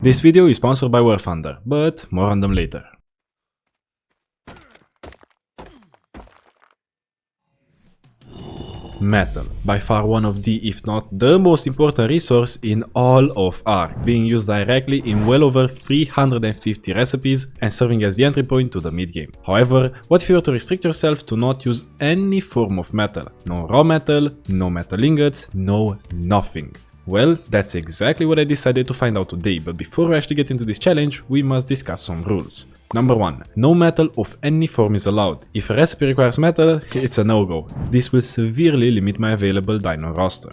This video is sponsored by War Thunder, but more on them later. Metal, by far one of the, if not the most important resource in all of ARK, being used directly in well over 350 recipes and serving as the entry point to the mid-game. However, what if you were to restrict yourself to not use any form of metal? No raw metal, no metal ingots, no nothing. Well, that's exactly what I decided to find out today, but before we actually get into this challenge, we must discuss some rules. Number 1. No metal of any form is allowed. If a recipe requires metal, it's a no-go. This will severely limit my available dino roster.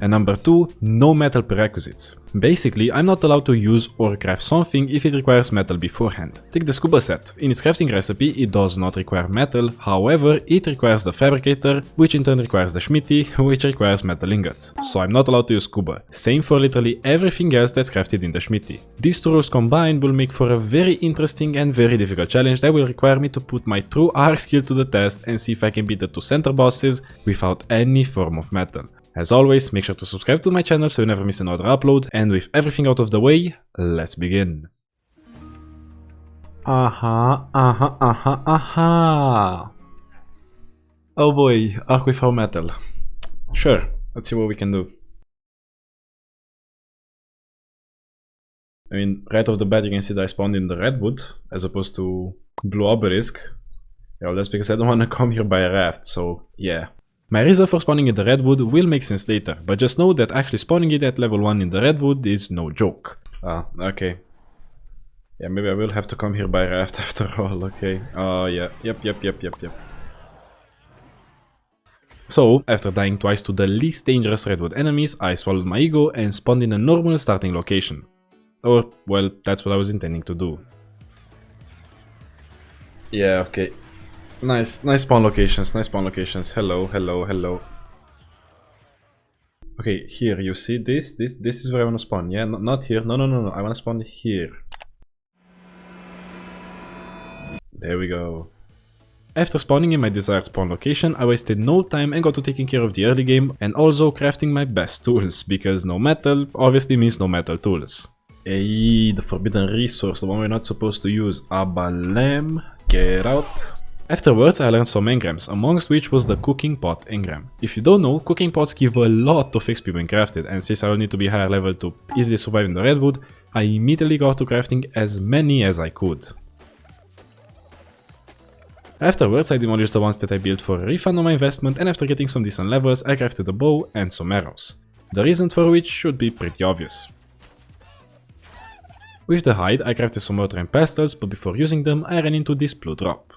And number 2. No metal prerequisites. Basically, I'm not allowed to use or craft something if it requires metal beforehand. Take the scuba set. In its crafting recipe, it does not require metal, however, it requires the fabricator, which in turn requires the smithy, which requires metal ingots. So I'm not allowed to use scuba. Same for literally everything else that's crafted in the smithy. These two rules combined will make for a very interesting and very difficult challenge that will require me to put my true ARK skill to the test and see if I can beat the two center bosses without any form of metal. As always, make sure to subscribe to my channel so you never miss another upload, and with everything out of the way, let's begin. Aha. Oh boy, ARK without metal. Sure, let's see what we can do. I mean, right off the bat you can see that I spawned in the redwood, as opposed to blue obelisk. Yeah, well, that's because I don't want to come here by a raft, so yeah. My reason for spawning in the redwood will make sense later, but just know that actually spawning it at level 1 in the redwood is no joke. Ah, okay. Yeah, maybe I will have to come here by raft after all, okay. Oh yeah, yep. So, after dying twice to the least dangerous redwood enemies, I swallowed my ego and spawned in a normal starting location. Or, well, that's what I was intending to do. Yeah, okay. Nice spawn locations, hello. Okay, here, you see this is where I wanna spawn, yeah? Not here, no, I wanna spawn here. There we go. After spawning in my desired spawn location, I wasted no time and got to taking care of the early game and also crafting my best tools, because no metal obviously means no metal tools. Hey, the forbidden resource, the one we're not supposed to use. Abalem, get out. Afterwards, I learned some engrams, amongst which was the cooking pot engram. If you don't know, cooking pots give a lot of XP when crafted, and since I will need to be higher level to easily survive in the redwood, I immediately got to crafting as many as I could. Afterwards, I demolished the ones that I built for a refund on my investment, and after getting some decent levels, I crafted a bow and some arrows. The reason for which should be pretty obvious. With the hide, I crafted some mortar and pestles, but before using them, I ran into this blue drop.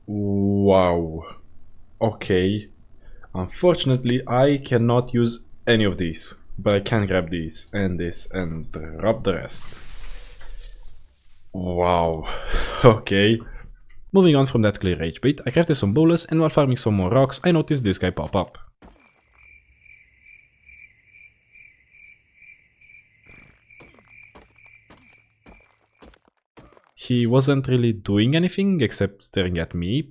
Wow. Okay. Unfortunately, I cannot use any of these, but I can grab these and this and drop the rest. Wow. Okay. Moving on from that clear rage bait, I crafted some bowlers, and while farming some more rocks, I noticed this guy pop up. He wasn't really doing anything except staring at me,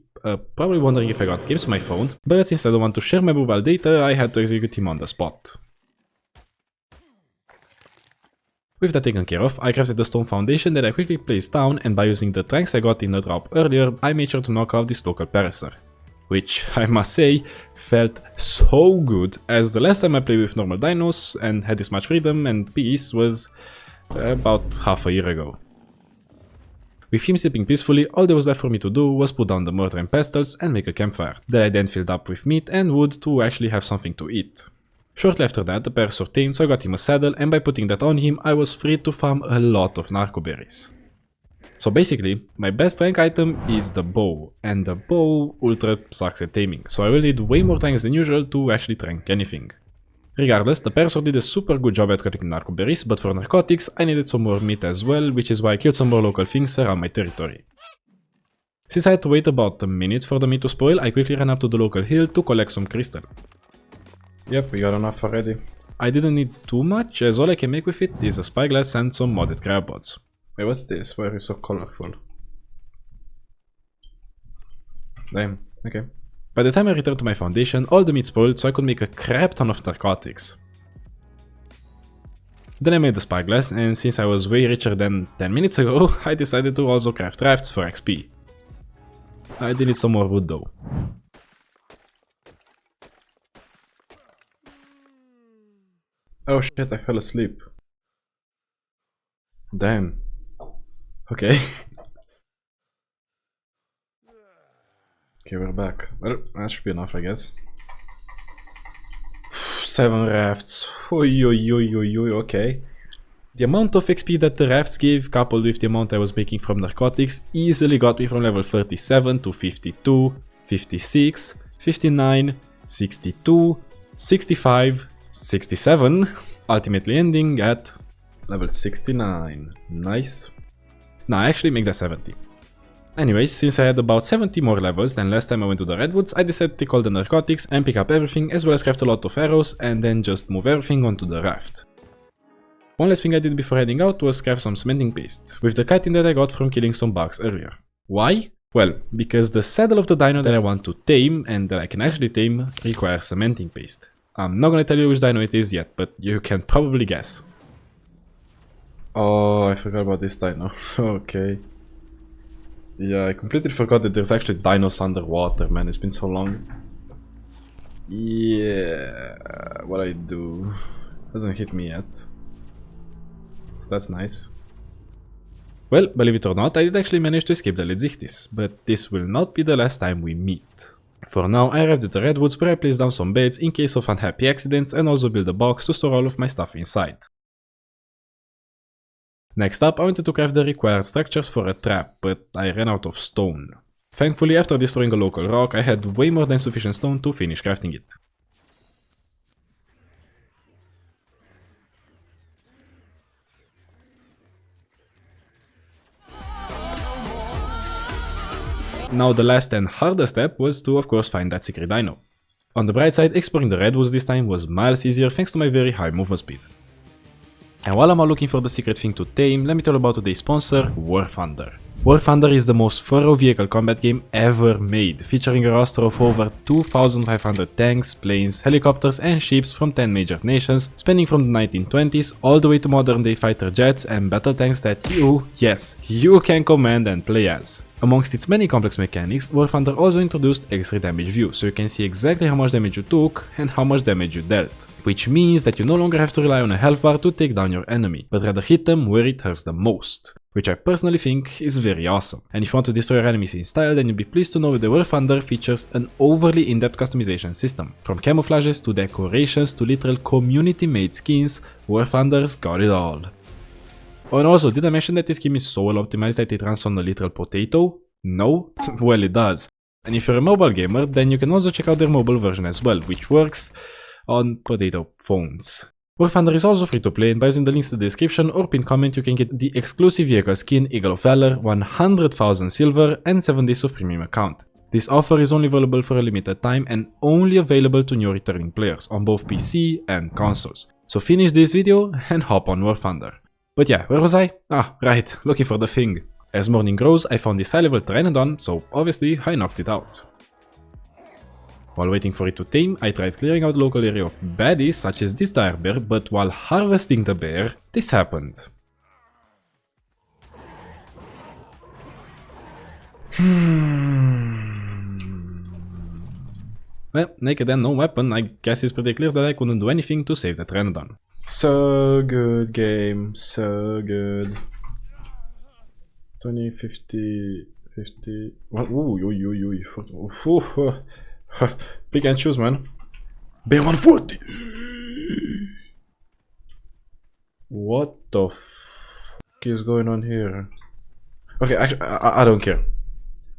probably wondering if I got games on my phone, but since I don't want to share my mobile data, I had to execute him on the spot. With that taken care of, I crafted the stone foundation that I quickly placed down, and by using the trunks I got in the drop earlier, I made sure to knock out this local parasaur. Which, I must say, felt so good, as the last time I played with normal dinos and had this much freedom and peace was about half a year ago. With him sleeping peacefully, all there was left for me to do was put down the mortar and pestles and make a campfire, that I then filled up with meat and wood to actually have something to eat. Shortly after that, the parasaur tamed, so I got him a saddle, and by putting that on him, I was free to farm a lot of narco berries. So basically, my best rank item is the bow, and the bow ultra sucks at taming, so I will need way more tanks than usual to actually trank anything. Regardless, the parasaur did a super good job at collecting narco berries, but for narcotics I needed some more meat as well, which is why I killed some more local things around my territory. Since I had to wait about a minute for the meat to spoil, I quickly ran up to the local hill to collect some crystal. Yep, we got enough already. I didn't need too much, as all I can make with it is a spyglass and some modded crab pods. Wait, what's this? Why are you so colorful? Damn, okay. By the time I returned to my foundation, all the meat spoiled, so I could make a crap ton of narcotics. Then I made the spyglass, and since I was way richer than 10 minutes ago, I decided to also craft rafts for XP. I did need some more wood though. Oh shit, I fell asleep. Damn. Okay. Okay, we're back. Well, that should be enough, I guess. 7 rafts. Oi, oi, oi, oi, oi, okay. The amount of XP that the rafts gave, coupled with the amount I was making from narcotics, easily got me from level 37 to 52, 56, 59, 62, 65, 67, ultimately ending at level 69. Nice. Nah, I actually make that 70. Anyways, since I had about 70 more levels than last time I went to the Redwoods, I decided to take all the narcotics and pick up everything, as well as craft a lot of arrows and then just move everything onto the raft. One last thing I did before heading out was craft some cementing paste, with the chitin that I got from killing some bugs earlier. Why? Well, because the saddle of the dino that I want to tame, and that I can actually tame, requires cementing paste. I'm not gonna tell you which dino it is yet, but you can probably guess. Oh, I forgot about this dino. Okay. Yeah, I completely forgot that there's actually dinos underwater, man. It's been so long. Yeah, what I do hasn't hit me yet. So that's nice. Well, believe it or not, I did actually manage to escape the Ledzichtis, but this will not be the last time we meet. For now, I arrived at the Redwoods where I placed down some beds in case of unhappy accidents and also built a box to store all of my stuff inside. Next up, I wanted to craft the required structures for a trap, but I ran out of stone. Thankfully, after destroying a local rock, I had way more than sufficient stone to finish crafting it. Now the last and hardest step was to of course find that secret dino. On the bright side, exploring the Redwoods this time was miles easier thanks to my very high movement speed. And while I'm all looking for the secret thing to tame, let me tell you about today's sponsor, War Thunder. War Thunder is the most thorough vehicle combat game ever made, featuring a roster of over 2,500 tanks, planes, helicopters and ships from 10 major nations, spanning from the 1920s all the way to modern day fighter jets and battle tanks that you, yes, you can command and play as. Amongst its many complex mechanics, War Thunder also introduced X-ray damage view, so you can see exactly how much damage you took and how much damage you dealt. Which means that you no longer have to rely on a health bar to take down your enemy, but rather hit them where it hurts the most. Which I personally think is very awesome. And if you want to destroy your enemies in style, then you'll be pleased to know that the War Thunder features an overly in-depth customization system. From camouflages to decorations to literal community-made skins, War Thunder's got it all. Oh, and also, did I mention that this game is so well optimized that it runs on a literal potato? No? Well, it does. And if you're a mobile gamer, then you can also check out their mobile version as well, which works on potato phones. War Thunder is also free to play, and by using the links in the description or pinned comment you can get the exclusive vehicle skin Eagle of Valor, 100,000 silver and 7 days of premium account. This offer is only available for a limited time and only available to new returning players on both PC and consoles. So finish this video and hop on War Thunder. But yeah, where was I? Ah, right, looking for the thing. As morning grows, I found this high level Pteranodon, so obviously I knocked it out. While waiting for it to tame, I tried clearing out the local area of baddies such as this dire bear, but while harvesting the bear, this happened. Well, naked and no weapon, I guess it's pretty clear that I couldn't do anything to save the Pteranodon. So good game, so good. 20, 50, 50... What? Ooh, pick and choose, man. Bear 140! What the f is going on here? Okay, actually, I don't care.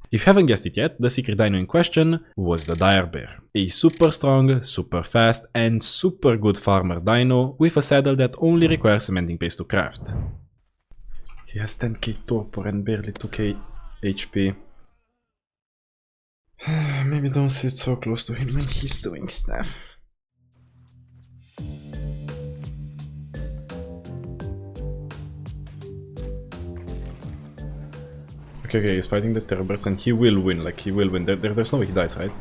If you haven't guessed it yet, the secret dino in question was the dire bear. A super strong, super fast and super good farmer dino with a saddle that only requires cementing paste to craft. He has 10k torpor and barely 2k HP. Maybe don't sit so close to him when he's doing stuff. Okay, he's fighting the Terrorbirds and he will win, like he will win. There's no way he dies, right?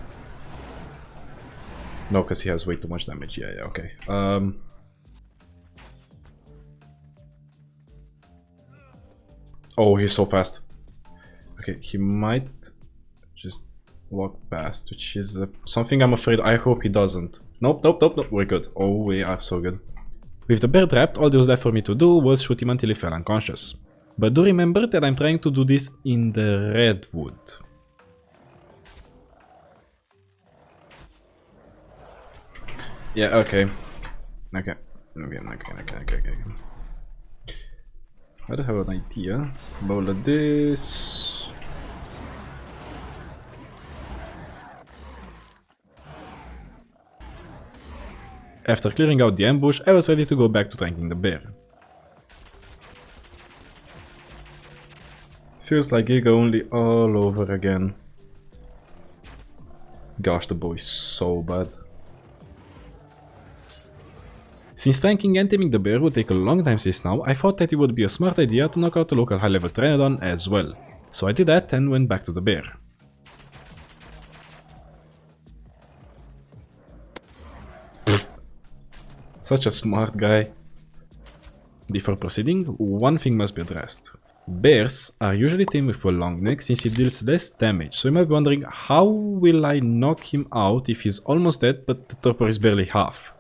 No, because he has way too much damage. Yeah, okay. Oh, he's so fast. Okay, he might just walk past, which is something I'm afraid I hope he doesn't. Nope, nope, nope, nope, we're good. Oh, we are so good. With the bear trapped, all there was left for me to do was shoot him until he fell unconscious. But do remember that I'm trying to do this in the redwood. Yeah, okay. Okay. Okay. I do have an idea. Bowl of this. After clearing out the ambush, I was ready to go back to tranking the bear. Feels like Giga only all over again. Gosh, the bow is so bad. Since tanking and taming the bear would take a long time since now, I thought that it would be a smart idea to knock out the local high-level Pteranodon as well. So I did that and went back to the bear. Such a smart guy. Before proceeding, one thing must be addressed. Bears are usually tamed with a long neck since it deals less damage, so you might be wondering how will I knock him out if he's almost dead but the torpor is barely half.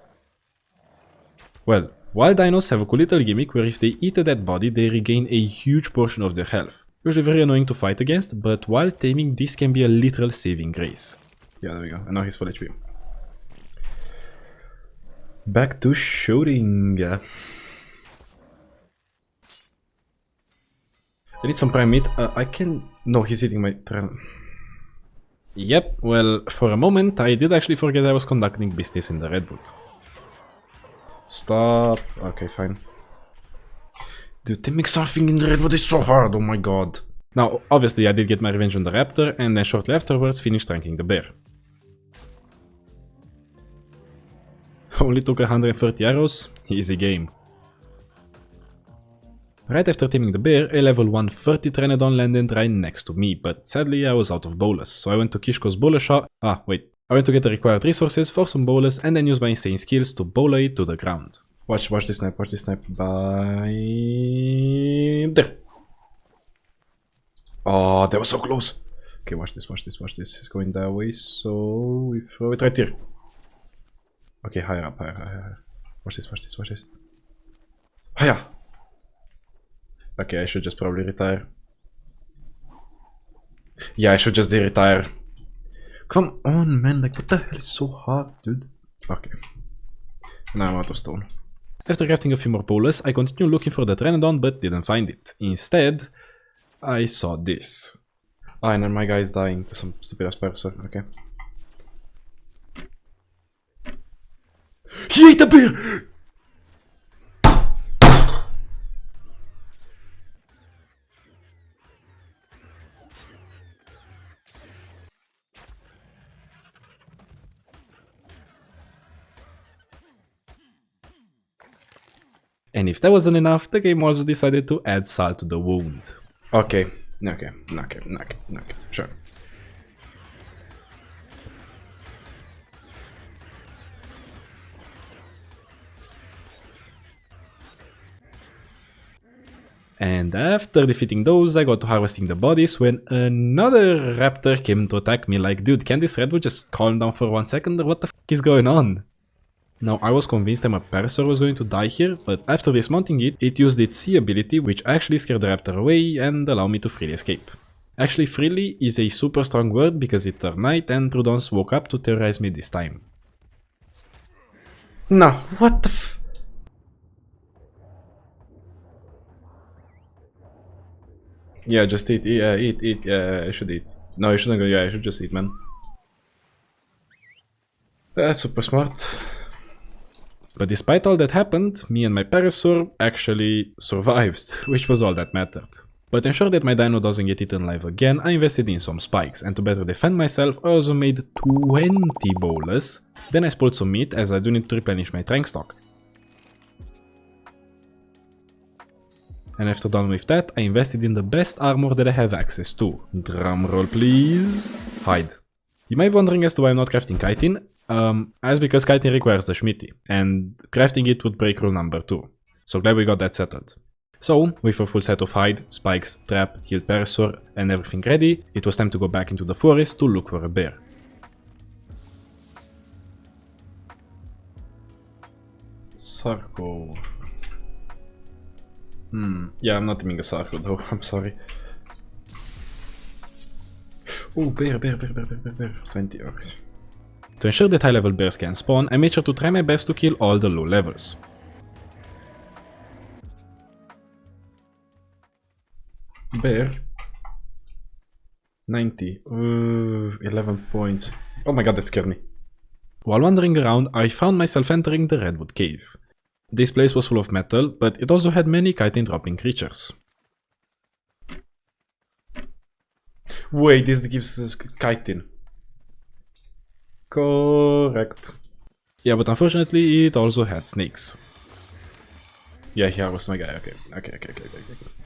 Well, wild dinos have a cool little gimmick where if they eat a dead body they regain a huge portion of their health. Usually very annoying to fight against, but while taming this can be a literal saving grace. Yeah, there we go, and now he's full HP. Back to shooting. I need some prime meat. I can... No, he's eating my... Yep, well, for a moment I did actually forget I was conducting business in the redwood. Stop. Okay, fine. Dude, taming something in the redwood is so hard, oh my god. Now, obviously I did get my revenge on the raptor, and then shortly afterwards finished tranking the bear. Only took 130 arrows, easy game. Right after taming the bear, a level 130 Pteranodon landed right next to me, but sadly I was out of bolas, so I went to Kishko's bola shop. I went to get the required resources for some bolas and then use my insane skills to bola it to the ground. Watch this snipe, by... there! Oh, that was so close! Okay, watch this. It's going that way, so we throw it right here. Okay, higher up. Watch this. Higher! Okay, I should just probably retire. Yeah, I should just retire. Come on, man, like what the hell is so hard, dude? Okay. Now I'm out of stone. After crafting a few more bolas, I continued looking for the Pteranodon but didn't find it. Instead, I saw this. Ah, and then my guy is dying to some stupid ass person, okay. He ate the bear! And if that wasn't enough, the game also decided to add salt to the wound. Okay, sure. And after defeating those, I got to harvesting the bodies when another raptor came to attack me like, dude, can this redwood just calm down for 1 second or what the f is going on? Now, I was convinced that my parasaur was going to die here, but after dismounting it, it used its sea ability, which actually scared the raptor away and allowed me to freely escape. Actually, freely is a super strong word because it turned night and Trudons woke up to terrorize me this time. No, what the f... Yeah, just eat, eat, yeah, I should eat. No, you shouldn't go, yeah, I should just eat, man. That's super smart. But despite all that happened, me and my parasaur actually survived, which was all that mattered. But to ensure that my dino doesn't get eaten alive again, I invested in some spikes, and to better defend myself, I also made 20 bolas. Then I spoiled some meat, as I do need to replenish my trank stock. And after done with that, I invested in the best armor that I have access to. Drumroll please. Hide. You might be wondering as to why I'm not crafting chitin. As because chitin requires the Schmitty, and crafting it would break rule number 2. So glad we got that settled. So, with a full set of hide, spikes, trap, healed Parasaur and everything ready, it was time to go back into the forest to look for a bear. Sarco. Yeah, I'm not aiming a Sarco though, I'm sorry. Oh, bear. 20 orcs. To ensure that high level bears can spawn, I made sure to try my best to kill all the low levels. Bear. 90. 11 points. Oh my god, that scared me. While wandering around, I found myself entering the Redwood Cave. This place was full of metal, but it also had many chitin dropping creatures. Wait, this gives us chitin. Correct. Yeah, but unfortunately it also had snakes. Yeah, here was my guy, okay.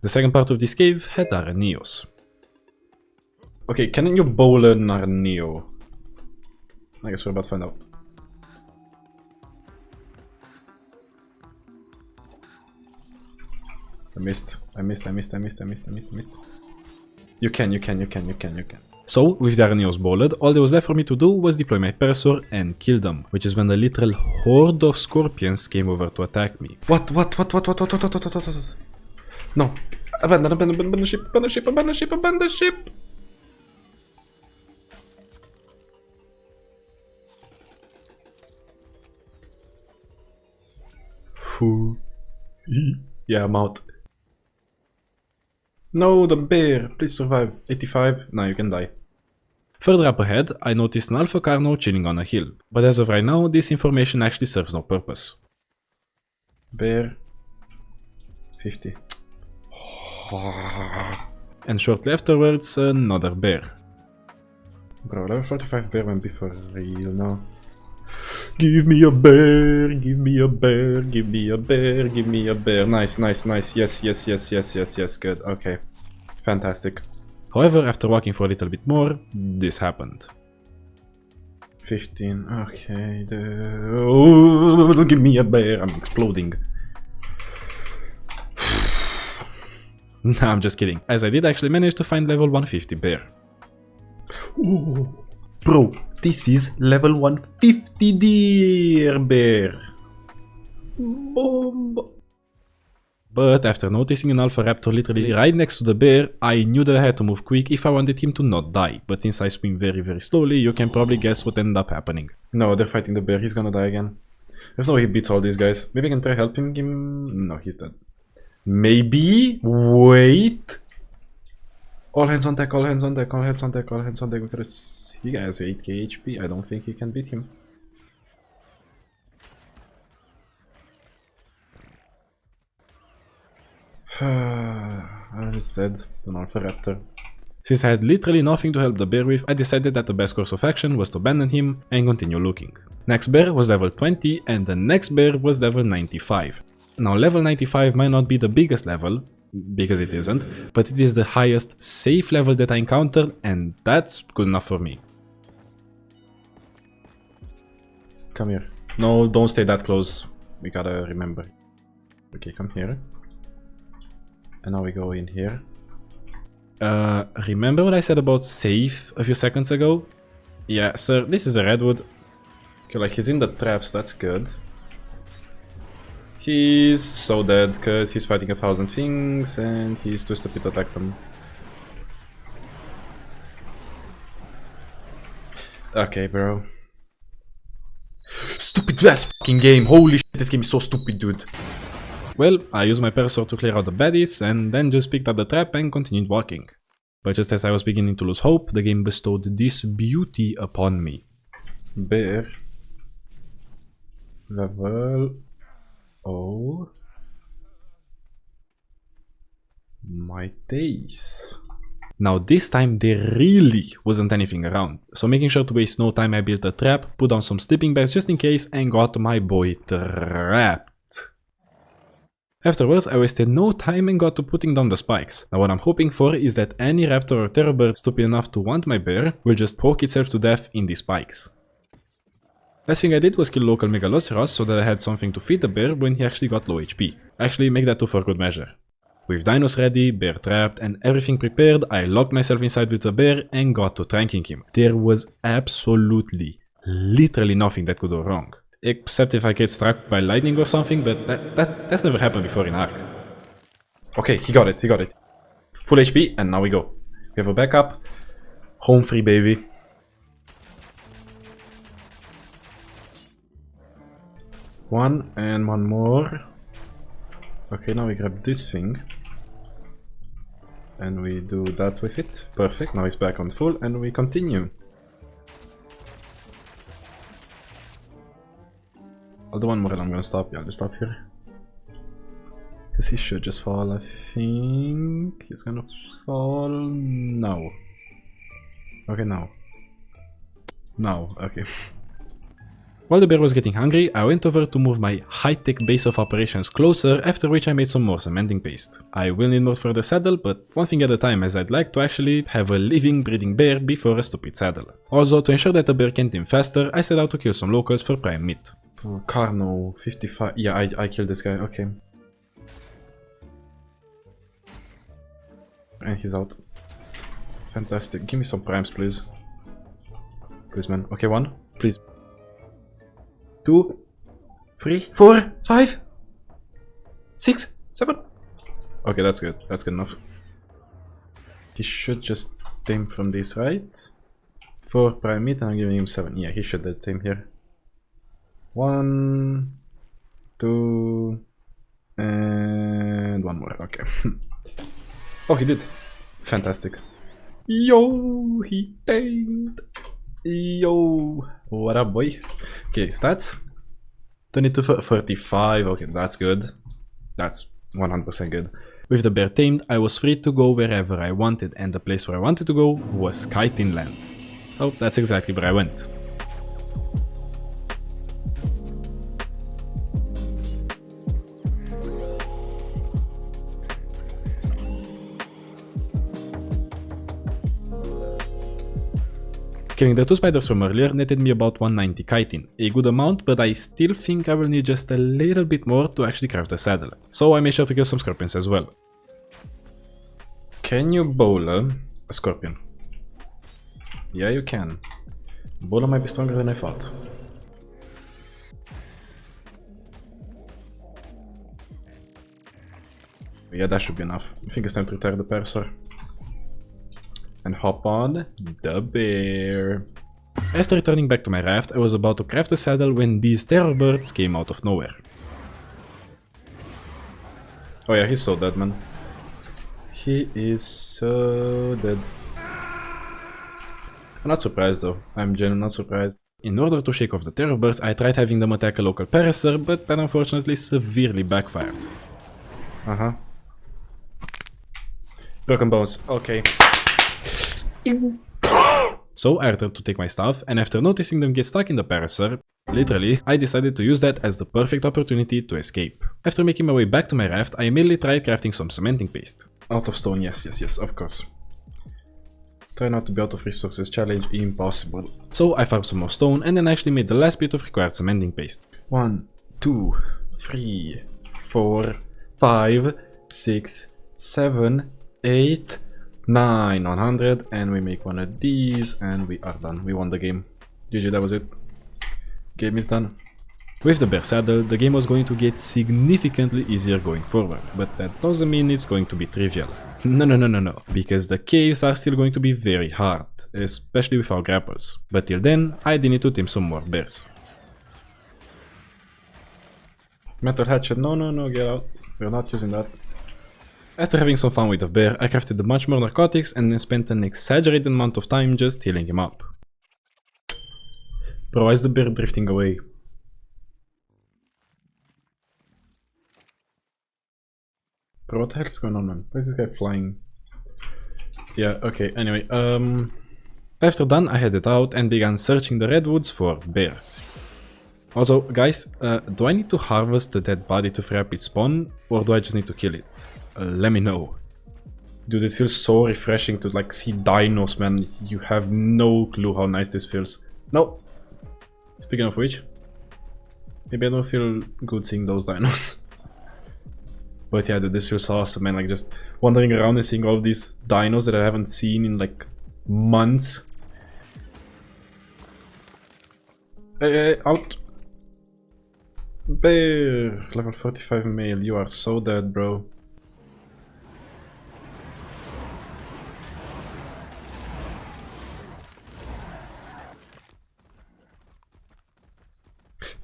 The second part of this cave had Araneos. Okay, can you bowl an Araneo? I guess we're about to find out. I missed. You can. So, with the Araneos bowled, all there was left for me to do was deploy my Parasaur and kill them, which is when the literal horde of scorpions came over to attack me. What? No. Abandon the ship. Yeah, I'm out. No, the bear! Please survive. 85? Nah, you can die. Further up ahead, I noticed an Alpha Carno chilling on a hill, but as of right now, this information actually serves no purpose. Bear. 50. And shortly afterwards, another bear. Bro, level 45 bear won't be for real now. Give me a bear, give me a bear. Nice. Yes, good, okay. Fantastic. However, after walking for a little bit more, this happened. 15, okay. Oh, give me a bear, I'm exploding. Nah, I'm just kidding, as I did actually manage to find level 150 bear. Ooh. Bro, this is level 150 deer bear. Bomb. But after noticing an Alpha Raptor literally right next to the bear, I knew that I had to move quick if I wanted him to not die. But since I swim very slowly, you can probably guess what ended up happening. No, they're fighting the bear, he's gonna die again. There's no way he beats all these guys. Maybe I can try helping him. No, he's dead. Maybe? Wait. All hands on deck, because he has 8k HP, I don't think he can beat him. It's dead, an Alpha Raptor. Since I had literally nothing to help the bear with, I decided that the best course of action was to abandon him and continue looking. Next bear was level 20 and the next bear was level 95. Now level 95 might not be the biggest level, because it isn't, but it is the highest safe level that I encountered, and that's good enough for me. Come here. No, don't stay that close. We gotta remember. Okay, come here. And now we go in here. Remember what I said about safe a few seconds ago? Yeah, sir, this is a redwood. Okay, like he's in the trap, so that's good. He's so dead because he's fighting 1,000 things and he's too stupid to attack them. Okay, bro. Stupid ass fucking game. Holy shit, this game is so stupid, dude. Well, I used my Parasaur to clear out the baddies and then just picked up the trap and continued walking. But just as I was beginning to lose hope, the game bestowed this beauty upon me. Bear. Level... Oh. My days. Now this time there really wasn't anything around, so making sure to waste no time I built a trap, put down some sleeping bags just in case and got my boy trapped. Afterwards I wasted no time and got to putting down the spikes. Now what I'm hoping for is that any raptor or terror bird stupid enough to want my bear will just poke itself to death in these spikes. Last thing I did was kill local Megaloceros so that I had something to feed the bear when he actually got low HP. Actually, make that 2 for good measure. With dinos ready, bear trapped, and everything prepared, I locked myself inside with the bear and got to tranking him. There was absolutely, literally nothing that could go wrong. Except if I get struck by lightning or something, but that's never happened before in ARK. Okay, he got it. Full HP, and now we go. We have a backup. Home free, baby. One and one more. Okay, now we grab this thing. And we do that with it. Perfect, now it's back on full, and we continue. I'll do one more and I'm gonna stop. Yeah, I'll just stop here. Because he should just fall, I think. He's gonna fall now. Okay, now. Now, okay. While the bear was getting hungry, I went over to move my high-tech base of operations closer, after which I made some more cementing paste. I will need more for the saddle, but one thing at a time, as I'd like to actually have a living, breathing bear before a stupid saddle. Also, to ensure that the bear can tame faster, I set out to kill some locals for prime meat. Oh, Carno, 55. Yeah, I killed this guy, okay. And he's out. Fantastic. Give me some primes, please. Please, man. Okay, one. Please. 2, 3, 4, 5, 6, 7. Okay, that's good. That's good enough. He should just tame from this, right? 4 prime meat, and I'm giving him 7. Yeah, he should tame here. 1, 2, and 1 more. Okay. Oh, he did. Fantastic. Yo, he tamed. Yo, what up, boy? Okay, stats 22 for 45. Okay, that's good. That's 100% good. With the bear tamed, I was free to go wherever I wanted, and the place where I wanted to go was Kiting Land. So that's exactly where I went. Killing the 2 spiders from earlier netted me about 190 chitin, a good amount, but I still think I will need just a little bit more to actually craft a saddle. So I made sure to kill some scorpions as well. Can you bowl a scorpion? Yeah, you can. Bowler might be stronger than I thought. Yeah, that should be enough. I think it's time to retire the Parasor. And hop on the bear. After returning back to my raft, I was about to craft a saddle when these terror birds came out of nowhere. Oh yeah, he's so dead, man. He is so dead. I'm not surprised though. I'm genuinely not surprised. In order to shake off the terror birds, I tried having them attack a local Parasor, but that unfortunately severely backfired. Broken bones, okay. So I returned to take my stuff, and after noticing them get stuck in the Parasor, literally, I decided to use that as the perfect opportunity to escape. After making my way back to my raft, I immediately tried crafting some cementing paste. Out of stone, yes, of course. Try not to be out of resources, challenge impossible. So I farmed some more stone, and then actually made the last bit of required cementing paste. 1, 2, 3, 4, 5, 6, 7, 8, 9, 100, and we make one of these, and we are done. We won the game. GG, that was it. Game is done. With the bear saddle, the game was going to get significantly easier going forward, but that doesn't mean it's going to be trivial. No, because the caves are still going to be very hard, especially with our grapples. But till then, I did need to tame some more bears. Metal hatchet, no, get out. We're not using that. After having some fun with the bear, I crafted a bunch more narcotics and then spent an exaggerated amount of time just healing him up. Bro, why is the bear drifting away? Bro, what the heck is going on, man? Why is this guy flying? Yeah, okay, anyway, after done, I headed out and began searching the redwoods for bears. Also, guys, do I need to harvest the dead body to free up its spawn, or do I just need to kill it? Let me know. Dude, it feels so refreshing to like see dinos, man. You have no clue how nice this feels. No. Speaking of which, maybe I don't feel good seeing those dinos. But yeah, dude, this feels awesome, man. Like, just wandering around and seeing all of these dinos that I haven't seen in, like, months. Hey, out! Bear! Level 45 male, you are so dead, bro.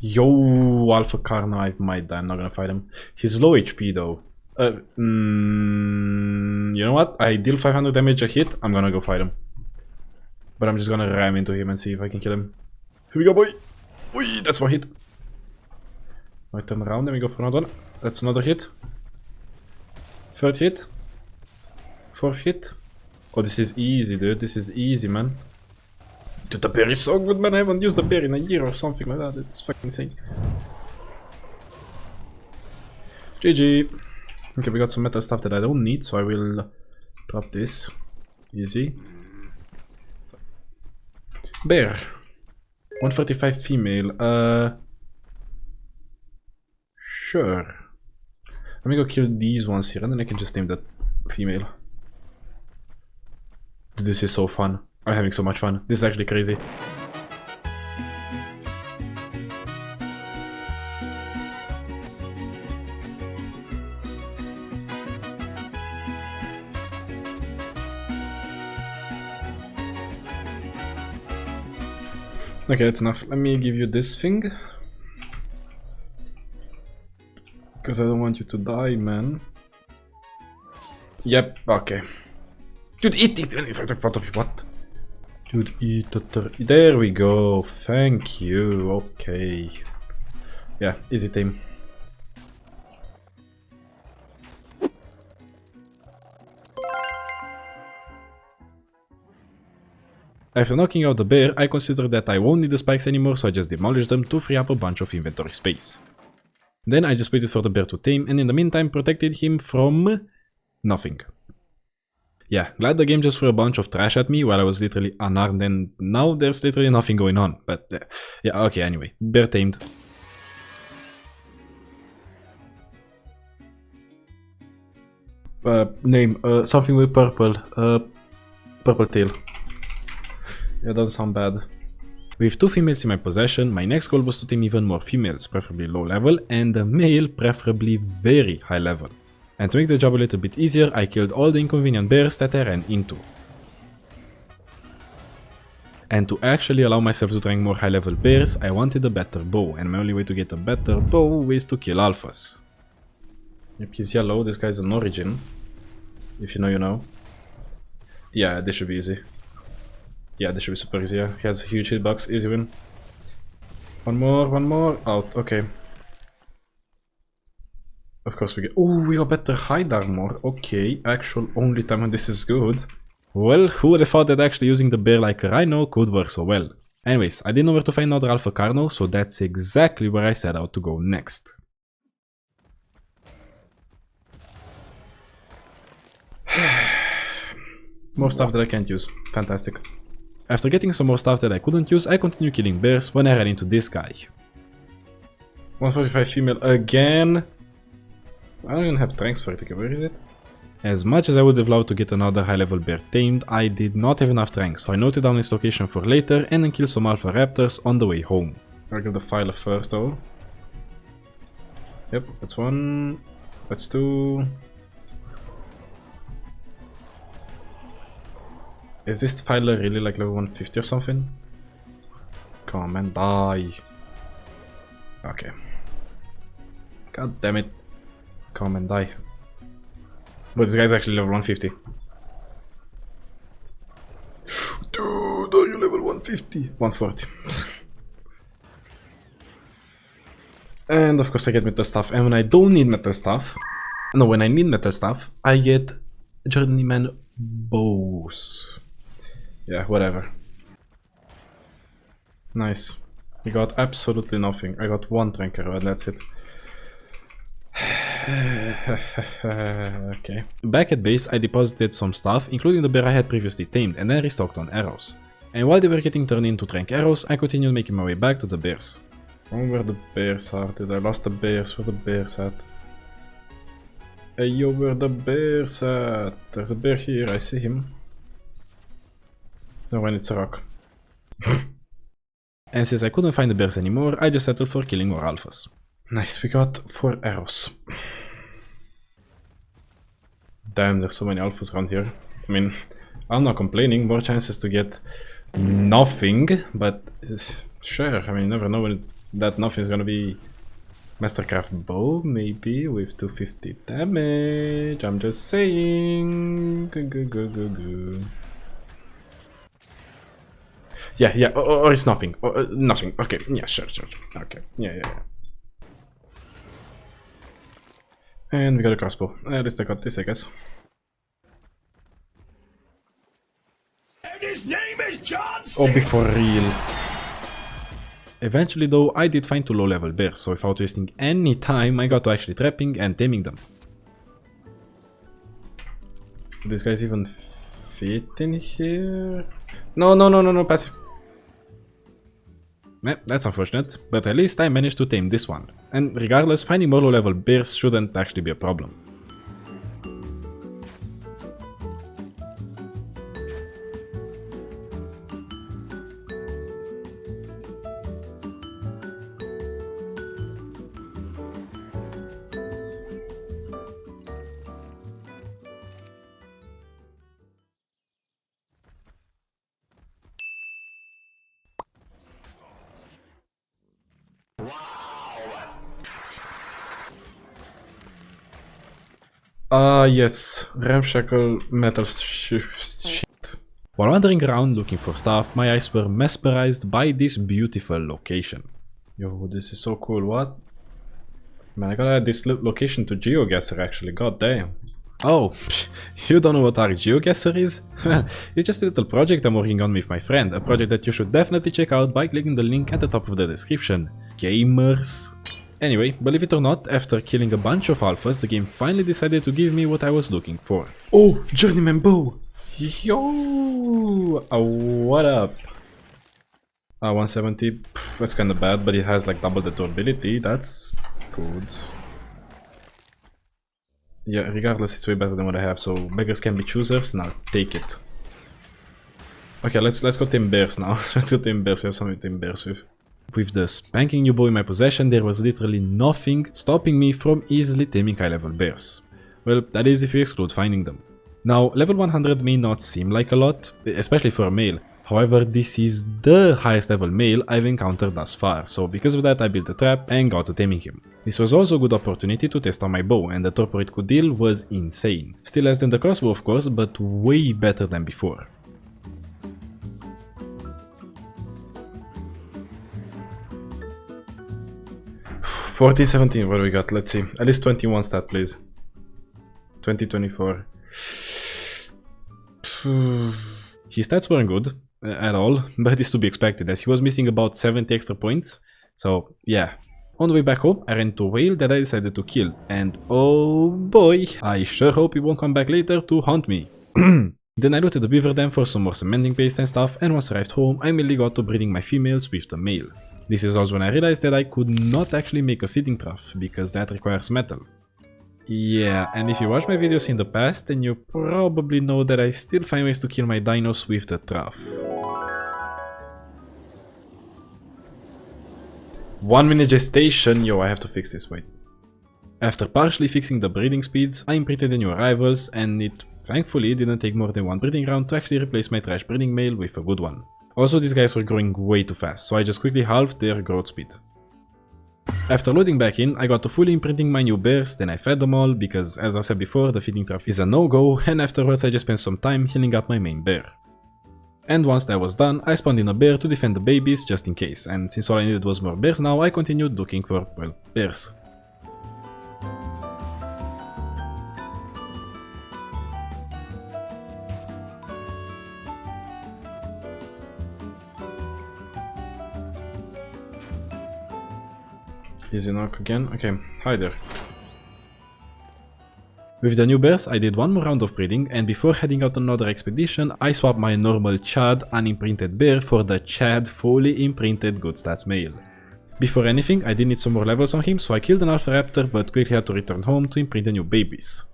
Yo, Alpha Carno, I might die, I'm not gonna fight him. He's low HP though. You know what? I deal 500 damage a hit, I'm gonna go fight him. But I'm just gonna ram into him and see if I can kill him. Here we go, boy! Oi, that's one hit. I turn around and we go for another one. That's another hit. Third hit. Fourth hit. Oh, this is easy, dude. This is easy, man. Dude, the bear is so good, man. I haven't used the bear in a year or something like that. It's fucking insane. GG. Okay, we got some metal stuff that I don't need, so I will drop this. Easy. Bear. 145 female. Sure. Let me go kill these ones here and then I can just name that female. Dude, this is so fun. I'm having so much fun. This is actually crazy. Okay, that's enough. Let me give you this thing. Because I don't want you to die, man. Yep, okay. Dude, eat it! It's right in front of you, what? Dude, eat it. There we go. Thank you. Okay. Yeah, easy team. After knocking out the bear, I considered that I won't need the spikes anymore, so I just demolished them to free up a bunch of inventory space. Then I just waited for the bear to tame, and in the meantime protected him from nothing. Yeah, glad the game just threw a bunch of trash at me while I was literally unarmed, and now there's literally nothing going on. But yeah, okay, anyway, bear tamed. Name, something with purple, purple tail. Yeah, doesn't sound bad. With 2 females in my possession, my next goal was to tame even more females, preferably low level, and a male preferably very high level. And to make the job a little bit easier, I killed all the inconvenient bears that I ran into. And to actually allow myself to train more high level bears, I wanted a better bow, and my only way to get a better bow is to kill alphas. Yep, he's yellow, this guy's an origin. If you know, you know. Yeah, this should be easy. Yeah, this should be super easy, yeah. He has a huge hitbox, easy win. One more, out, okay. Of course we get— oh, we got better hide armor, okay. Actual only time when this is good. Well, who would have thought that actually using the bear like a rhino could work so well. Anyways, I didn't know where to find another Alpha Carno, so that's exactly where I set out to go next. More stuff that I can't use, fantastic. After getting some more stuff that I couldn't use, I continued killing bears when I ran into this guy. 145 female again. I don't even have strength for it, okay, where is it? As much as I would have loved to get another high level bear tamed, I did not have enough strength, so I noted down its location for later and then killed some alpha raptors on the way home. I'll get the file first though. Yep, that's one, that's two. Is this filer really like level 150 or something? Come on, man, die. Okay. God damn it. Come on, die. But this guy's actually level 150. Dude, are you level 150? 140. And of course I get metal stuff. And when I don't need metal stuff, no, when I need metal stuff, I get journeyman bows. Yeah, whatever. Nice. We got absolutely nothing. I got one trank arrow and that's it. Okay. Back at base, I deposited some stuff, including the bear I had previously tamed, and then restocked on arrows. And while they were getting turned into trank arrows, I continued making my way back to the bears. I wonder where the bears are. Did I lost the bears? Where the bears at? Hey yo, where the bears at? There's a bear here, I see him. No, when it's a rock. And since I couldn't find the bears anymore, I just settled for killing more alphas. Nice, we got 4 arrows. Damn, there's so many alphas around here. I mean, I'm not complaining, more chances to get nothing, but sure, I mean, you never know when that nothing is gonna be. Mastercraft bow, maybe, with 250 damage, I'm just saying. Yeah, or it's nothing. Nothing. Okay, yeah, sure. Okay, yeah. And we got a crossbow. At least I got this, I guess. And his name is John Oh, be for real. Eventually though, I did find 2 low-level bears, so without wasting any time, I got to actually trapping and taming them. Do these guys even fit in here? No, passive. That's unfortunate, but at least I managed to tame this one. And regardless, finding more low-level bears shouldn't actually be a problem. Yes, ramshackle metal shit. While wandering around looking for stuff, my eyes were mesmerized by this beautiful location. Yo, this is so cool, what? Man, I gotta add this location to GeoGuessr actually, god damn. Oh, you don't know what ARK GeoGuessr is? Well, it's just a little project I'm working on with my friend, a project that you should definitely check out by clicking the link at the top of the description. Gamers! Anyway, believe it or not, after killing a bunch of alphas, the game finally decided to give me what I was looking for. Oh, Journeyman Bow! Yo! What up? 170, pff, that's kinda bad, but it has like double the durability, that's good. Yeah, regardless, it's way better than what I have, so beggars can be choosers, now take it. Okay, let's go tame bears now. Let's go tame bears, we have something to tame bears with. With the spanking new bow in my possession, there was literally nothing stopping me from easily taming high level bears. Well, that is if you exclude finding them. Now, level 100 may not seem like a lot, especially for a male. However, this is the highest level male I've encountered thus far, so because of that I built a trap and got to taming him. This was also a good opportunity to test out my bow, and the torpor it could deal was insane. Still less than the crossbow of course, but way better than before. $14.17, what do we got? Let's see. At least 21 stat, please. 2024. His stats weren't good at all, but it's to be expected as he was missing about 70 extra points. So, yeah. On the way back home, I ran into a whale that I decided to kill. And oh boy, I sure hope he won't come back later to haunt me. Then I looted the beaver dam for some more cementing paste and stuff, and once I arrived home, I immediately got to breeding my females with the male. This is also when I realized that I could not actually make a feeding trough, because that requires metal. Yeah, and if you watched my videos in the past, then you probably know that I still find ways to kill my dinos with the trough. 1 minute gestation, yo, I have to fix this, wait. After partially fixing the breeding speeds, I imprinted the new arrivals, and it thankfully didn't take more than 1 breeding round to actually replace my trash breeding male with a good one. Also, these guys were growing way too fast, so I just quickly halved their growth speed. After loading back in, I got to fully imprinting my new bears, then I fed them all, because as I said before, the feeding trough is a no-go, and afterwards I just spent some time healing up my main bear. And once that was done, I spawned in a bear to defend the babies just in case, and since all I needed was more bears now, I continued looking for, well, bears. Easy knock again. Okay, hi there. With the new bears, I did one more round of breeding, and before heading out on another expedition, I swapped my normal Chad unimprinted bear for the Chad fully imprinted good stats male. Before anything, I did need some more levels on him, so I killed an alpha raptor, but quickly had to return home to imprint the new babies.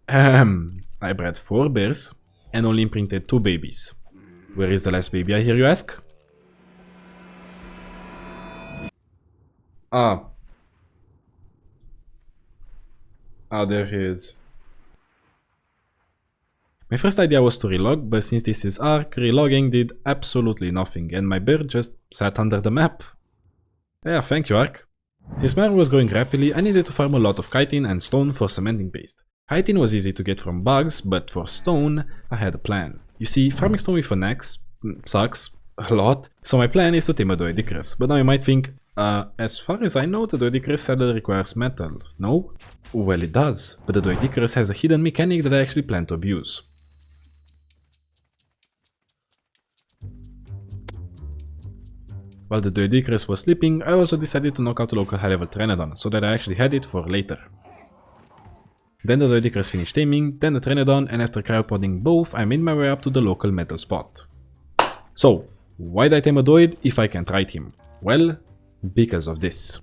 I bred 4 bears, and only imprinted 2 babies. Where is the last baby, I hear you ask? Ah, there he is. My first idea was to relog, but since this is ARK, relogging did absolutely nothing, and my bear just sat under the map. Yeah, thank you, ARK. Since my army was growing rapidly, I needed to farm a lot of chitin and stone for cementing paste. Chitin was easy to get from bugs, but for stone, I had a plan. You see, farming stone with an axe sucks a lot, so my plan is to tame a Doedicrus. But now you might think, as far as I know, the Doedicrus saddle requires metal, no? Well, it does, but the Doedicrus has a hidden mechanic that I actually plan to abuse. While the Doedicrus was sleeping, I also decided to knock out the local high-level Pteranodon, so that I actually had it for later. Then the Doedicrus finished taming, then the Pteranodon, and after cryopodding both, I made my way up to the local metal spot. So, why did I tame a Doed if I can't ride him? Well, because of this.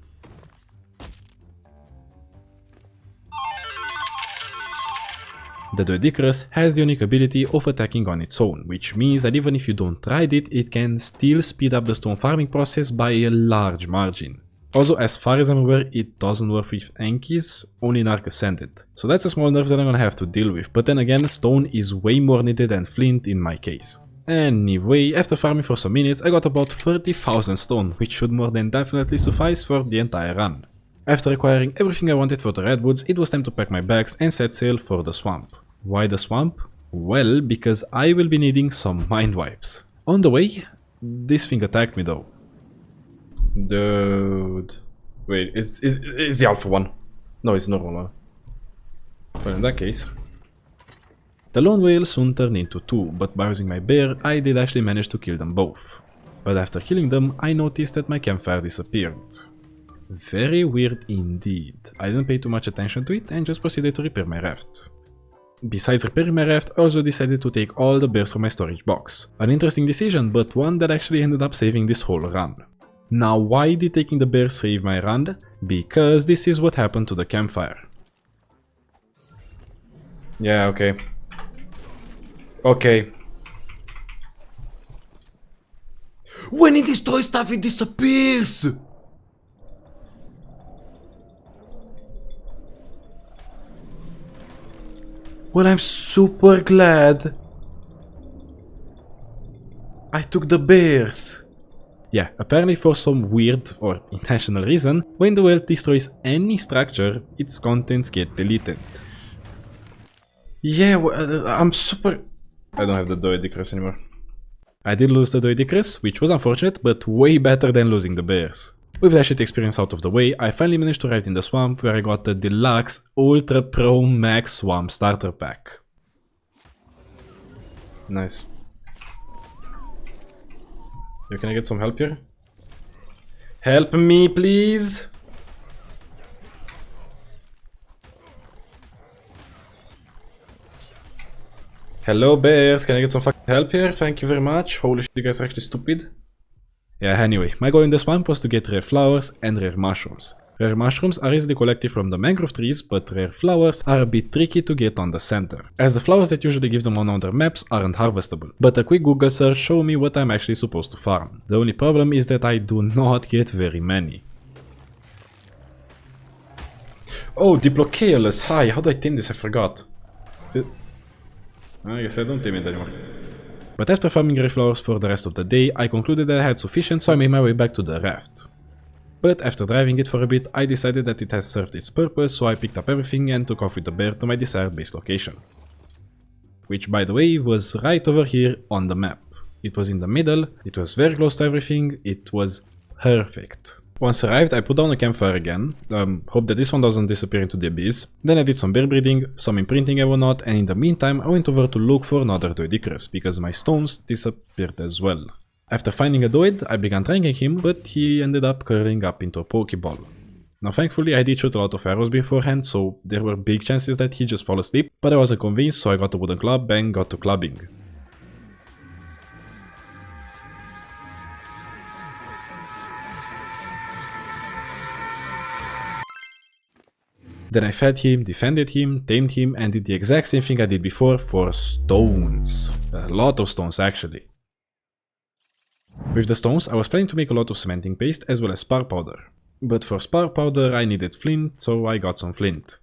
The Doedicrus has the unique ability of attacking on its own, which means that even if you don't ride it, it can still speed up the stone farming process by a large margin. Also, as far as I'm aware, it doesn't work with Ankies, only in ARK Ascended. So that's a small nerf that I'm gonna have to deal with, but then again, stone is way more needed than flint in my case. Anyway, after farming for some minutes, I got about 30,000 stone, which should more than definitely suffice for the entire run. After acquiring everything I wanted for the redwoods, it was time to pack my bags and set sail for the swamp. Why the swamp? Well, because I will be needing some mind wipes. On the way, this thing attacked me though. Dude. Wait, is the alpha one? No, it's normal one. Well, in that case. The lone whale soon turned into 2, but by using my bear, I did actually manage to kill them both. But after killing them, I noticed that my campfire disappeared. Very weird indeed. I didn't pay too much attention to it and just proceeded to repair my raft. Besides repairing my raft, I also decided to take all the bears from my storage box. An interesting decision, but one that actually ended up saving this whole run. Now, why did taking the bears save my run? Because this is what happened to the campfire. Yeah, okay. Okay. When it destroys stuff, it disappears! Well, I'm super glad I took the bears. Yeah, apparently for some weird or intentional reason, when the whale destroys any structure, its contents get deleted. Yeah, well, I'm super... I don't have the Doedicrus anymore. I did lose the Doedicrus, which was unfortunate, but way better than losing the bears. With that shit experience out of the way, I finally managed to arrive in the swamp where I got the deluxe Ultra Pro Max Swamp Starter Pack. Nice. Yo, can I get some help here? Help me, please! Hello, bears, can I get some fucking help here? Thank you very much. Holy shit, you guys are actually stupid. Yeah, anyway, my goal in the swamp was to get rare flowers and rare mushrooms. Rare mushrooms are easily collected from the mangrove trees, but rare flowers are a bit tricky to get on the center, as the flowers that usually give them on other maps aren't harvestable. But a quick Google search showed me what I'm actually supposed to farm. The only problem is that I do not get very many. Oh, Diplocaeolus, hi, how do I tame this? I forgot. I guess I don't tame it anymore. But after farming rare flowers for the rest of the day, I concluded that I had sufficient, so I made my way back to the raft. But after driving it for a bit, I decided that it has served its purpose, so I picked up everything and took off with the bear to my desired base location. Which, by the way, was right over here on the map. It was in the middle, it was very close to everything, it was perfect. Once arrived, I put down a campfire again, hope that this one doesn't disappear into the abyss. Then I did some bear breeding, some imprinting and whatnot, and in the meantime I went over to look for another Doedicrus, because my stones disappeared as well. After finding a Doed, I began tracking him, but he ended up curling up into a Pokeball. Now thankfully I did shoot a lot of arrows beforehand, so there were big chances that he just fell asleep, but I wasn't convinced, so I got a wooden club and got to clubbing. Then I fed him, defended him, tamed him, and did the exact same thing I did before for stones. A lot of stones actually. With the stones, I was planning to make a lot of cementing paste as well as spark powder. But for spark powder I needed flint, so I got some flint.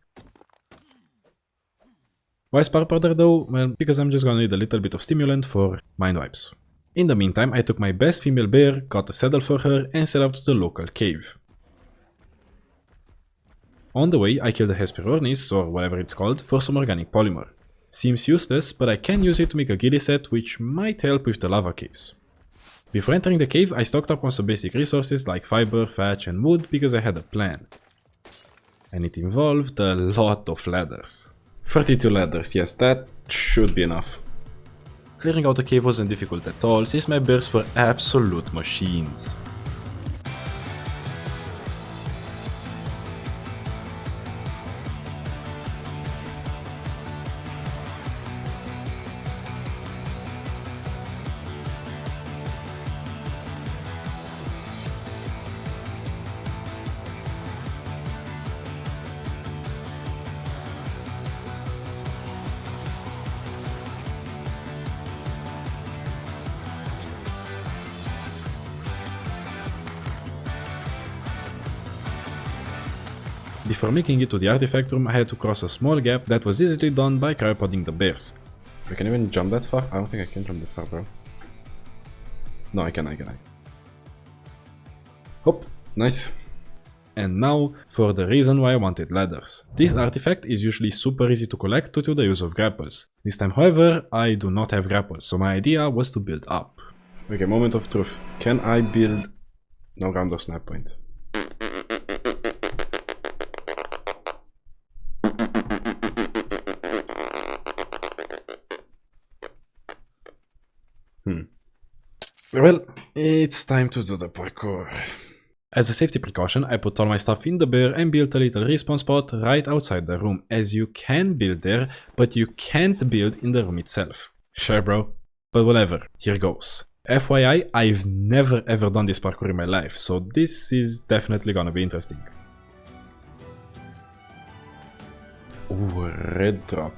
Why spark powder though? Well, because I'm just gonna need a little bit of stimulant for mind wipes. In the meantime, I took my best female bear, got a saddle for her, and set out to the local cave. On the way, I killed a Hesperornis, or whatever it's called, for some organic polymer. Seems useless, but I can use it to make a ghillie set, which might help with the lava caves. Before entering the cave, I stocked up on some basic resources like fiber, thatch, and wood because I had a plan. And it involved a lot of ladders. 32 ladders, yes, that should be enough. Clearing out the cave wasn't difficult at all, since my bears were absolute machines. Before making it to the artifact room, I had to cross a small gap that was easily done by cryopoding the bears. I can even jump that far? I don't think I can jump that far, bro. No, I can. Hop, nice. And now, for the reason why I wanted ladders. This artifact is usually super easy to collect due to the use of grapples. This time, however, I do not have grapples, so my idea was to build up. Okay, moment of truth. Can I build... No round of snap point. Well, it's time to do the parkour. As a safety precaution, I put all my stuff in the bear and built a little respawn spot right outside the room, as you can build there, but you can't build in the room itself. Sure, bro. But whatever, here goes. FYI, I've never ever done this parkour in my life, so this is definitely gonna be interesting. Ooh, red drop.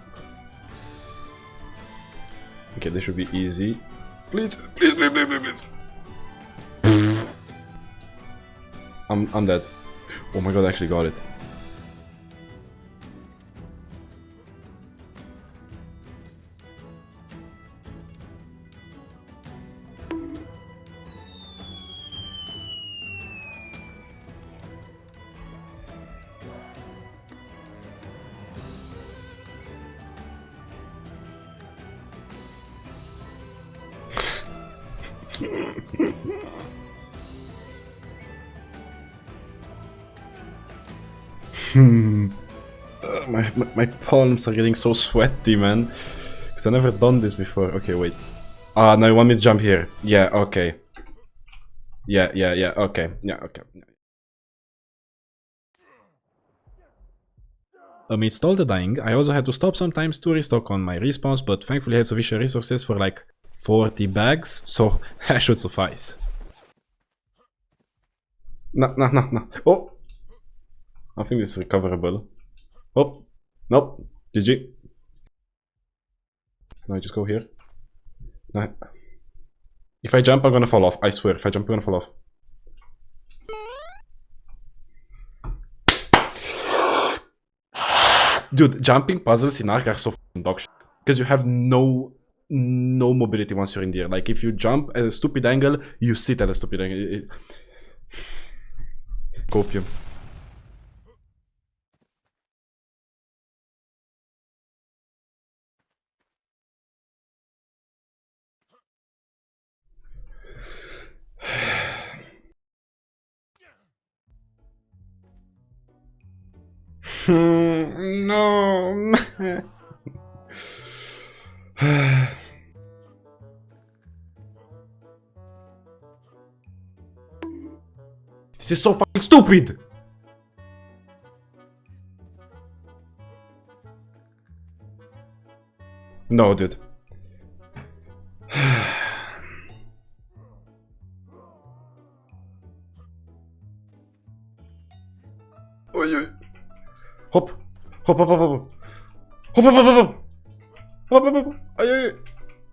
Okay, this should be easy. Please. I'm dead. Oh my god, I actually got it. My palms are getting so sweaty, man. Because I've never done this before. Okay, wait. Ah, now you want me to jump here? Yeah, okay. Yeah, okay. Yeah, okay. Amidst all the dying, I also had to stop sometimes to restock on my respawns, but thankfully I had sufficient resources for like 40 bags, so that should suffice. No. Oh! I think this is recoverable. Oh! Nope. GG. Can I just go here? No. If I jump, I'm gonna fall off. I swear, if I jump, I'm gonna fall off. Dude, jumping puzzles in ARK are so f***ing dog shit. Because you have no mobility once you're in the air. Like, if you jump at a stupid angle, you sit at a stupid angle. Copium. No. This is so fucking stupid. No, dude. Hop. Hop, hop, hop, hop. Hop, hop, hop, hop. Hop, hop, hop. Ay, ay, ay.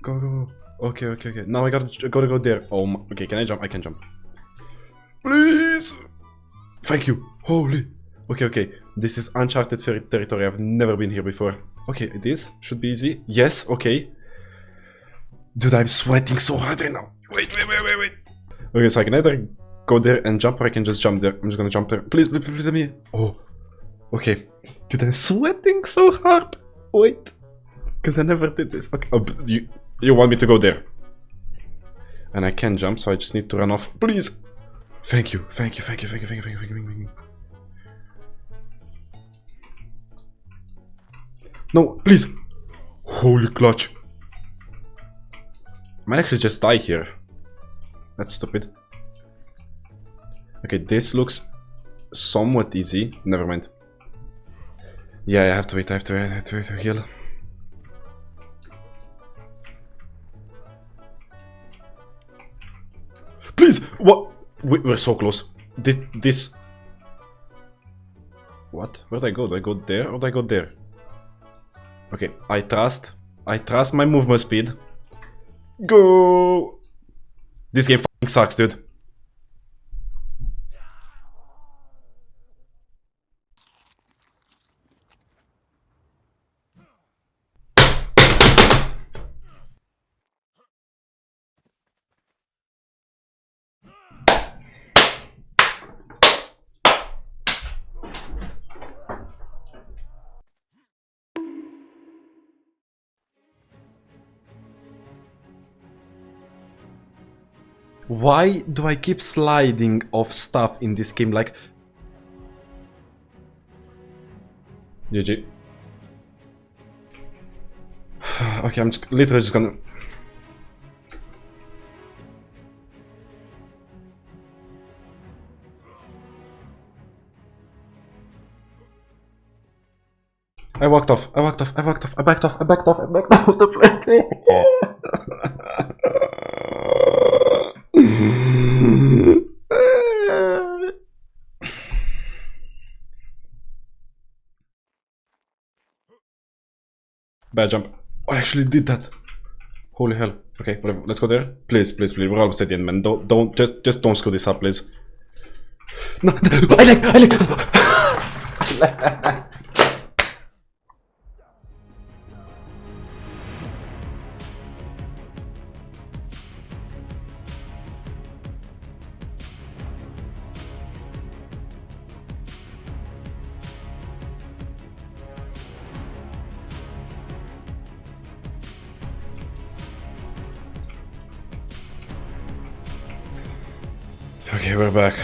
Go, go, go. Okay, okay, okay. Now I gotta go there. Oh my. Okay, can I jump? I can jump. Please. Thank you. Holy. Okay, okay. This is uncharted territory. I've never been here before. Okay, this should be easy. Yes, okay. Dude, I'm sweating so hard right now. Wait. Okay, so I can either go there and jump, or I can just jump there. I'm just gonna jump there. Please, please, please let me. Oh. Okay. Dude, I'm sweating so hard. Wait. Because I never did this. Okay. Oh, you want me to go there. And I can jump, so I just need to run off. Please. Thank you. Thank you. Thank you. Thank you. Thank you. Thank you. Thank you. No, please. Holy clutch. I might actually just die here. That's stupid. Okay, this looks somewhat easy. Never mind. Yeah, I have to wait. I have to wait to heal. Please! What? We're so close. This... What? Where do I go? Do I go there or do I go there? Okay, I trust my movement speed. Go! This game fucking sucks, dude. Why do I keep sliding off stuff in this game? Like... GG. Okay, I'm just literally just gonna... I backed off the plane. Bad jump. I actually did that. Holy hell. Okay, whatever. Let's go there. Please, please, please. We're almost at the end, man. Don't just don't screw this up, please. No, I like. Okay, we're back.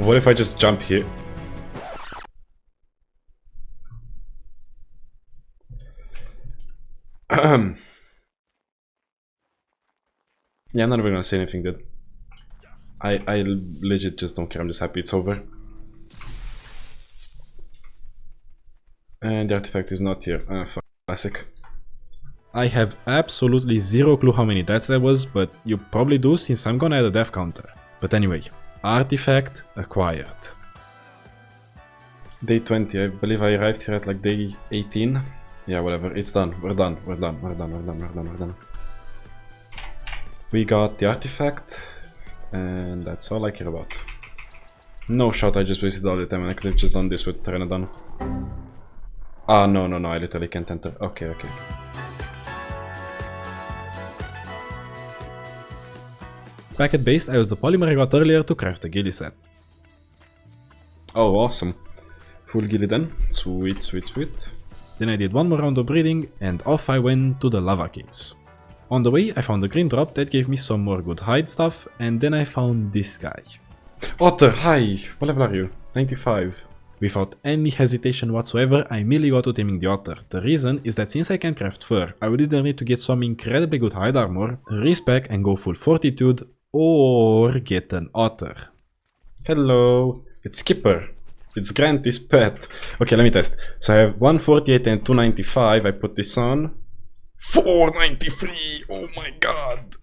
What if I just jump here? Yeah, I'm not even gonna say anything, dude. I legit just don't care. I'm just happy it's over. And the artifact is not here. Fuck, classic. I have absolutely zero clue how many deaths there was, but you probably do since I'm gonna add a death counter. But anyway, artifact acquired. Day 20, I believe I arrived here at like day 18. Yeah, whatever, it's done. We're done. We got the artifact, and that's all I care about. No shot, I just wasted all the time and I could have just done this with Pteranodon. Ah, no, I literally can't enter. Okay. Back at base, I used the polymer I got earlier to craft the ghillie set. Oh, awesome. Full ghillie then. Sweet. Then I did one more round of breeding, and off I went to the lava caves. On the way, I found a green drop that gave me some more good hide stuff, and then I found this guy. Otter, hi! What level are you? 95. Without any hesitation whatsoever, I immediately got to taming the otter. The reason is that since I can craft fur, I would either need to get some incredibly good hide armor, respec and go full fortitude, or get an otter. Hello, it's Skipper. It's Granty's pet. Okay, let me test. So I have 148 and 295. I put this on. 493! Oh my god!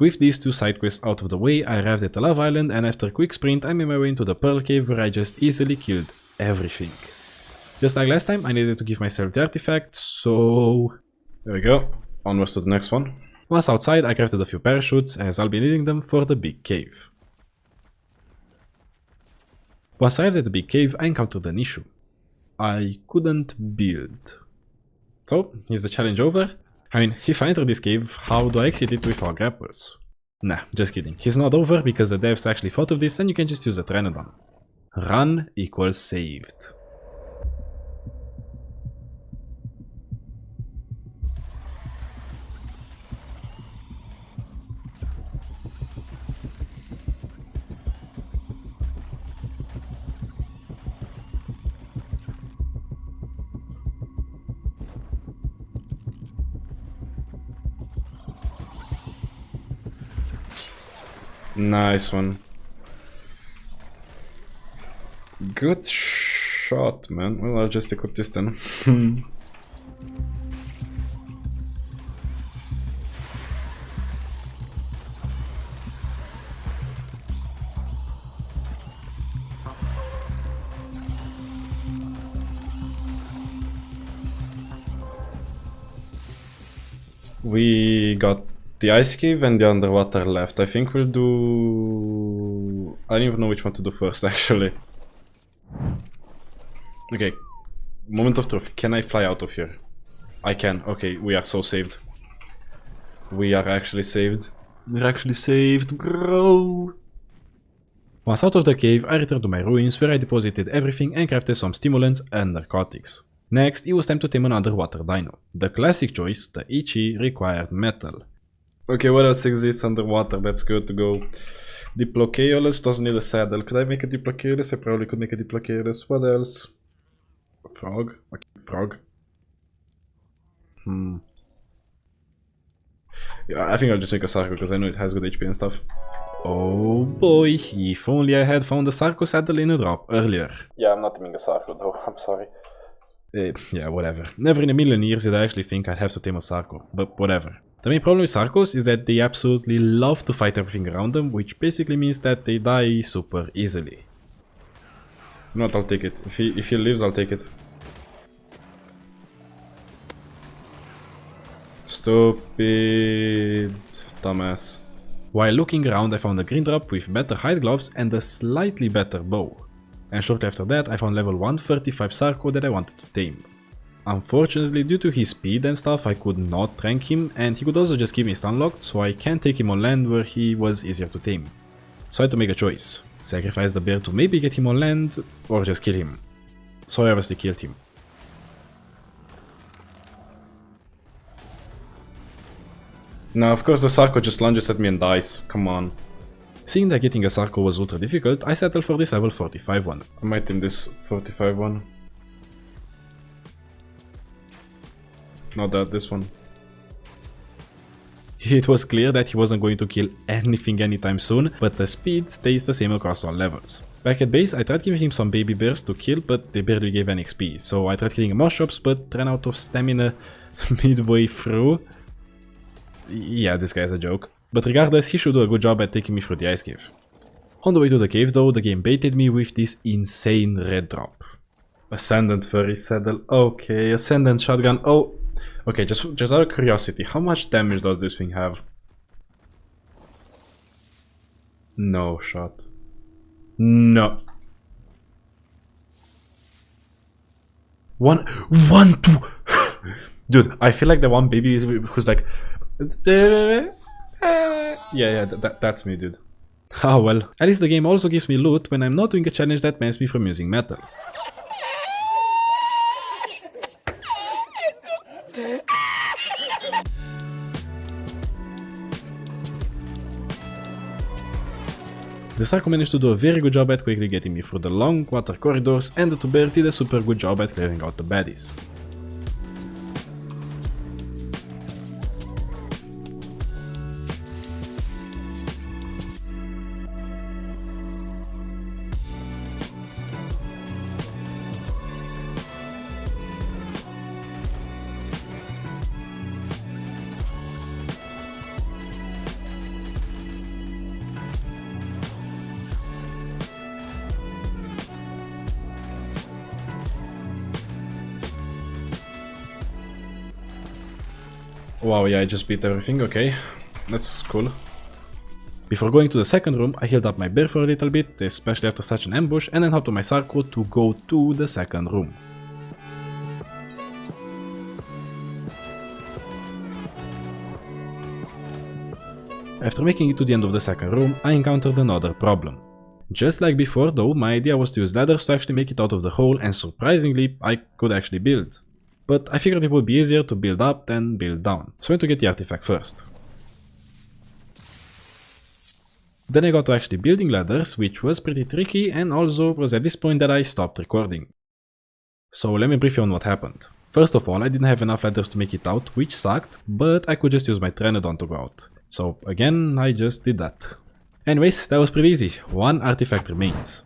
With these two side quests out of the way, I arrived at the Lava Island, and after a quick sprint I made my way into the Pearl Cave, where I just easily killed everything. Just like last time, I needed to give myself the artifact, so... there we go, onwards to the next one. Once outside, I crafted a few parachutes, as I'll be needing them for the big cave. Once I arrived at the big cave, I encountered an issue. I couldn't build. So, is the challenge over? I mean, if I enter this cave, how do I exit it without grapples? Nah, just kidding. It's not over because the devs actually thought of this and you can just use a Pteranodon. Run equals saved. Nice one. Good shot, man. Well, I'll just equip this then. We got the ice cave and the underwater left. I think we'll do... I don't even know which one to do first, actually. Okay. Moment of truth. Can I fly out of here? I can. Okay, we are so saved. We are actually saved. We're actually saved, bro! Once out of the cave, I returned to my ruins, where I deposited everything and crafted some stimulants and narcotics. Next, it was time to tame an underwater dino. The classic choice, the Ichi, required metal. Okay, what else exists underwater? That's good to go. Diplocaeolus doesn't need a saddle. Could I make a Diplocaeolus? I probably could make a Diplocaeolus. What else? Frog? Okay, frog. Yeah, I think I'll just make a Sarco because I know it has good HP and stuff. Oh boy, if only I had found a Sarco saddle in a drop earlier. Yeah, I'm not taming a Sarco though, I'm sorry. Yeah, whatever. Never in a million years did I actually think I'd have to tame a Sarco, but whatever. The main problem with Sarcos is that they absolutely love to fight everything around them, which basically means that they die super easily. You know what, I'll take it. If he lives, I'll take it. Stupid dumbass. While looking around, I found a green drop with better hide gloves and a slightly better bow. And shortly after that, I found level 135 Sarco that I wanted to tame. Unfortunately, due to his speed and stuff, I could not rank him, and he could also just keep me stun locked, so I can't take him on land where he was easier to tame. So I had to make a choice. Sacrifice the bear to maybe get him on land, or just kill him. So I obviously killed him. Now, of course, the Sarco just lunges at me and dies. Come on. Seeing that getting a Sarco was ultra difficult, I settled for this level 45 one. I might tame this 45 one. Not that, this one. It was clear that he wasn't going to kill anything anytime soon, but the speed stays the same across all levels. Back at base, I tried giving him some baby bears to kill, but they barely gave any XP, so I tried killing more shops, but ran out of stamina midway through. Yeah, this guy's a joke. But regardless, he should do a good job at taking me through the ice cave. On the way to the cave though, the game baited me with this insane red drop. Ascendant furry saddle, okay, ascendant shotgun, oh. Okay, just out of curiosity, how much damage does this thing have? No shot. No. One, two. Dude, I feel like the one baby who's like... Yeah, that's me, dude. Ah well, at least the game also gives me loot when I'm not doing a challenge that bans me from using metal. The Sarco managed to do a very good job at quickly getting me through the long water corridors, and the two bears did a super good job at clearing out the baddies. Wow, yeah, I just beat everything, okay. That's cool. Before going to the second room, I healed up my bear for a little bit, especially after such an ambush, and then hopped on my Sarko to go to the second room. After making it to the end of the second room, I encountered another problem. Just like before though, my idea was to use ladders to actually make it out of the hole, and surprisingly, I could actually build. But I figured it would be easier to build up than build down, so I went to get the artifact first. Then I got to actually building ladders, which was pretty tricky, and also was at this point that I stopped recording. So let me brief you on what happened. First of all, I didn't have enough ladders to make it out, which sucked, but I could just use my Pteranodon to go out. So again, I just did that. Anyways, that was pretty easy. One artifact remains.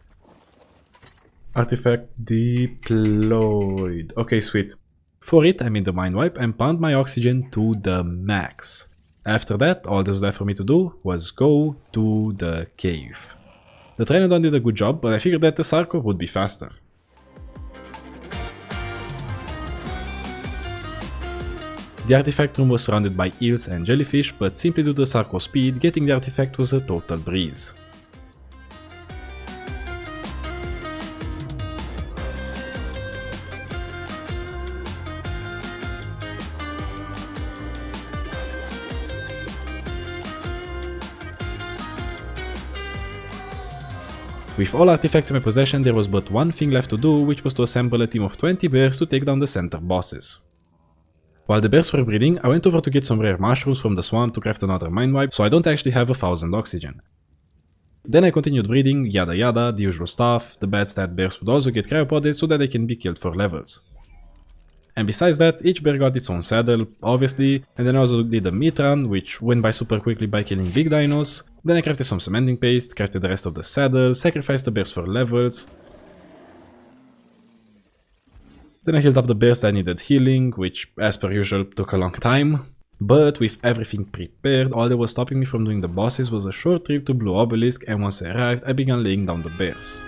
Artifact deployed. Okay, sweet. For it, I made the mind wipe and pumped my oxygen to the max. After that, all that was left for me to do was go to the cave. The Pteranodon did a good job, but I figured that the Sarko would be faster. The artifact room was surrounded by eels and jellyfish, but simply due to the Sarko speed, getting the artifact was a total breeze. With all artifacts in my possession, there was but one thing left to do, which was to assemble a team of 20 bears to take down the center bosses. While the bears were breeding, I went over to get some rare mushrooms from the swamp to craft another mind wipe, so I don't actually have 1000 oxygen. Then I continued breeding, yada yada, the usual stuff. The bad stat bears would also get cryopoded so that they can be killed for levels. And besides that, each bear got its own saddle, obviously, and then I also did a meat run, which went by super quickly by killing big dinos. Then I crafted some cementing paste, crafted the rest of the saddle, sacrificed the bears for levels. Then I healed up the bears that needed healing, which, as per usual, took a long time. But with everything prepared, all that was stopping me from doing the bosses was a short trip to Blue Obelisk, and once I arrived, I began laying down the bears.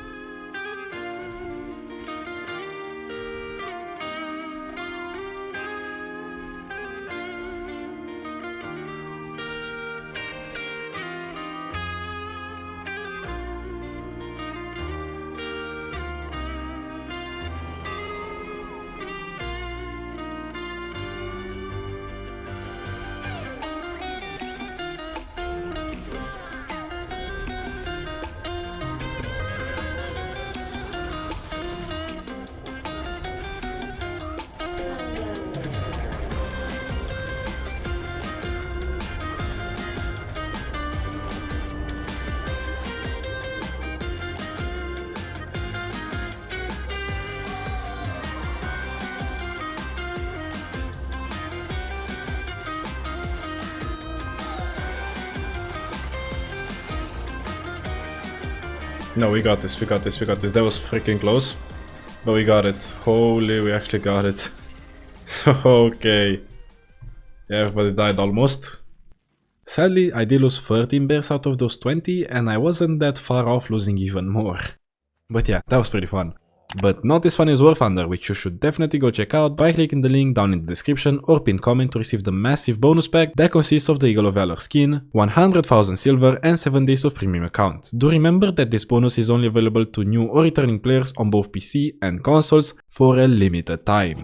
No, we got this, we got this, we got this. That was freaking close. But we got it. Holy, we actually got it. Okay. Yeah, everybody died almost. Sadly, I did lose 13 bears out of those 20, and I wasn't that far off losing even more. But yeah, that was pretty fun. But not as fun as War Thunder, which you should definitely go check out by clicking the link down in the description or pinned comment to receive the massive bonus pack that consists of the Eagle of Valor skin, 100,000 silver and 7 days of premium account. Do remember that this bonus is only available to new or returning players on both PC and consoles for a limited time.